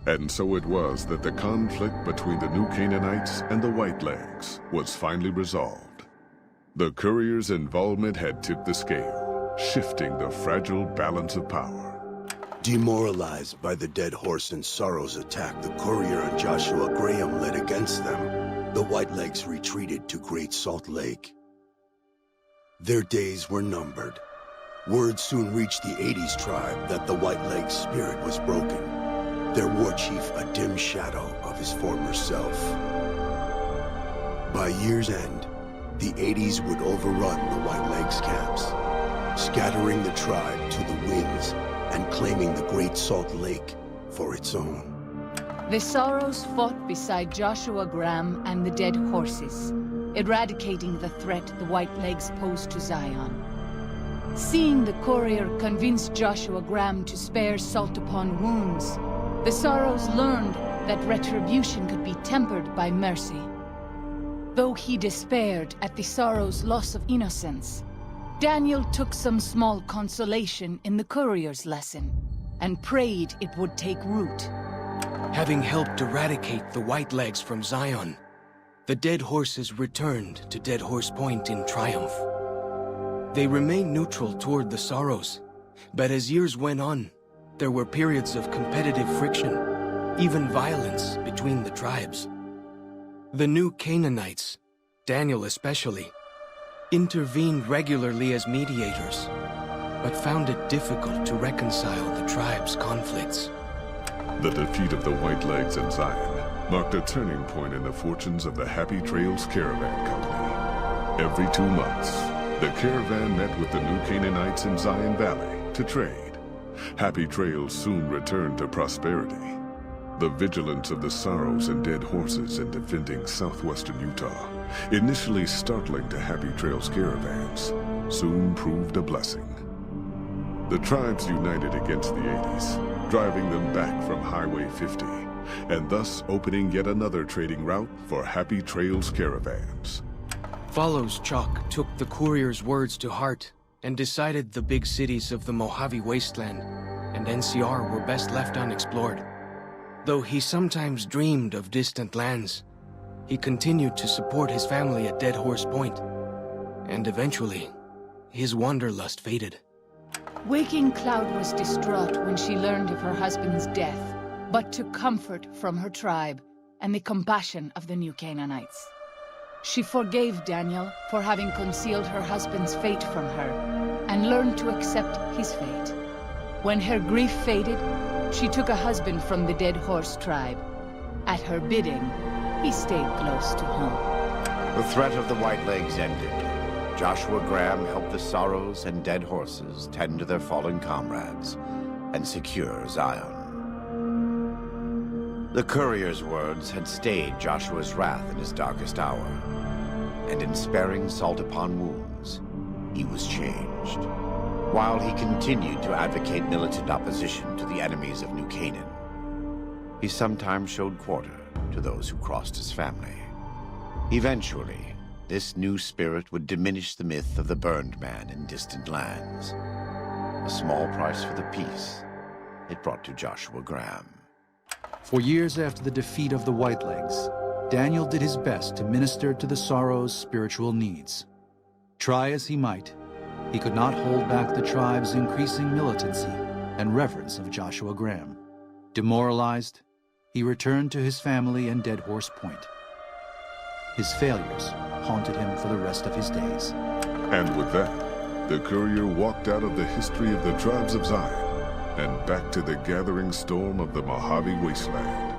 And so it was that the conflict between the New Canaanites and the Whitelegs was finally resolved. The courier's involvement had tipped the scale, shifting the fragile balance of power. Demoralized by the Dead Horse and Sorrow's attack the courier and Joshua Graham led against them, the Whitelegs retreated to Great Salt Lake. Their days were numbered. Word soon reached the 80s tribe that the Whitelegs' spirit was broken, their war chief a dim shadow of his former self. By year's end, the 80s would overrun the Whitelegs' camps, scattering the tribe to the winds and claiming the Great Salt Lake for its own. The Sorrows fought beside Joshua Graham and the Dead Horses, eradicating the threat the Whitelegs posed to Zion. Seeing the courier convince Joshua Graham to spare salt upon wounds, the Sorrows learned that retribution could be tempered by mercy. Though he despaired at the Sorrows' loss of innocence, Daniel took some small consolation in the courier's lesson and prayed it would take root. Having helped eradicate the Whitelegs from Zion, the Dead Horses returned to Dead Horse Point in triumph. They remained neutral toward the Sorrows, but as years went on, there were periods of competitive friction, even violence between the tribes. The New Canaanites, Daniel especially, intervened regularly as mediators, but found it difficult to reconcile the tribe's conflicts. The defeat of the Whitelegs in Zion marked a turning point in the fortunes of the Happy Trails Caravan Company. Every 2 months, the caravan met with the New Canaanites in Zion Valley to trade. Happy Trails soon returned to prosperity. The vigilance of the Sorrows and Dead Horses in defending southwestern Utah, initially startling to Happy Trails caravans, soon proved a blessing. The tribes united against the 80s, driving them back from Highway 50, and thus opening yet another trading route for Happy Trails caravans. Follows Chalk took the courier's words to heart and decided the big cities of the Mojave Wasteland and NCR were best left unexplored. Though he sometimes dreamed of distant lands, he continued to support his family at Dead Horse Point, and eventually, his wanderlust faded. Waking Cloud was distraught when she learned of her husband's death, but took comfort from her tribe and the compassion of the New Canaanites. She forgave Daniel for having concealed her husband's fate from her, and learned to accept his fate. When her grief faded, she took a husband from the Dead Horse tribe. At her bidding, he stayed close to home. The threat of the Whitelegs ended. Joshua Graham helped the Sorrows and Dead Horses tend to their fallen comrades and secure Zion. The courier's words had stayed Joshua's wrath in his darkest hour, and in sparing salt upon wounds, he was changed. While he continued to advocate militant opposition to the enemies of New Canaan, he sometimes showed quarter to those who crossed his family. Eventually, this new spirit would diminish the myth of the burned man in distant lands. A small price for the peace it brought to Joshua Graham. For years after the defeat of the Whitelegs, Daniel did his best to minister to the Sorrows' spiritual needs. Try as he might, he could not hold back the tribe's increasing militancy and reverence of Joshua Graham. Demoralized, he returned to his family in Dead Horse Point. His failures haunted him for the rest of his days. And with that, the courier walked out of the history of the tribes of Zion and back to the gathering storm of the Mojave Wasteland.